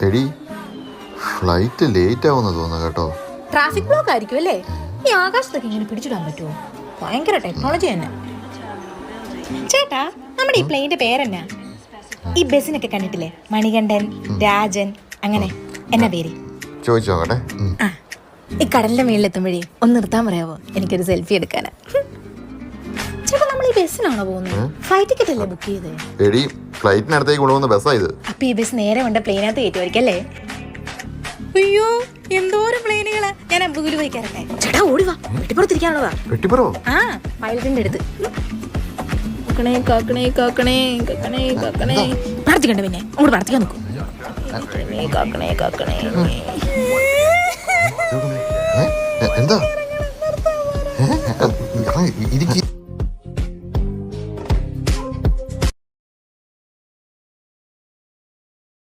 എടി flight late ആവുന്ന തോന്നുന്നു കേട്ടോ. ട്രാഫിക് ബ്ലോക്ക് ആയിരിക്കും അല്ലേ? ഈ ആകാശത്തൊക്കെ ഇങ്ങനെ പിടിച്ചിടാൻ പറ്റുമോ? ഭയങ്കര ടെക്നോളജി തന്നെ. ചേട്ടാ, നമ്മുടെ ഈ പ്ലെയിന്റെ പേരെന്നാ? ഈ ബസ്സിനൊക്കെ കണ്ടിട്ടില്ലേ? മണികണ്ഠൻ, രാജൻ, അങ്ങനെ എന്നാ പേര്? ചോദിച്ചു നോക്കട്ടെ. ആ, ഈ കടലിന്റെ മേളിലെത്തുമ്പോഴേ ഒന്ന് നിർത്താൻ പറയാവോ? എനിക്കൊരു സെൽഫി എടുക്കാനാ. ചേട്ടാ, നമ്മൾ ഈ ബസ്സിനാണോ പോകുന്നത്? ഫ്ലൈറ്റ് ടിക്കറ്റ് അല്ലേ ബുക്ക് ചെയ്തേ? എടി ഫ്ലൈറ്റിനടുത്തേക്ക് കൊണ്ടുപോകുന്ന ബസ്സായത്. അപ്പൊ ഈ ബസ് നേരെ കൊണ്ട് പ്ലെയിനകത്ത് കയറ്റുമായിരിക്കും അല്ലേ? അയ്യോ, എന്തോരം പ്ലെയിനുകളാ. ഞാൻ അമ്പൂര് പോയിക്കാറട്ടെ. ചേട്ടാ ഓടി വാ, വെട്ടിപ്പുറത്തിരിക്കാനുള്ളതാ. വെട്ടിപ്പുറോ? ആ, പൈലറ്റിന്റെ അടുത്ത്. പ്രാർത്ഥിക്കണ്ട, പിന്നെ അങ്ങോട്ട് പ്രാർത്ഥിക്കാൻ നോക്കും. എന്താ? ഇരിക്കി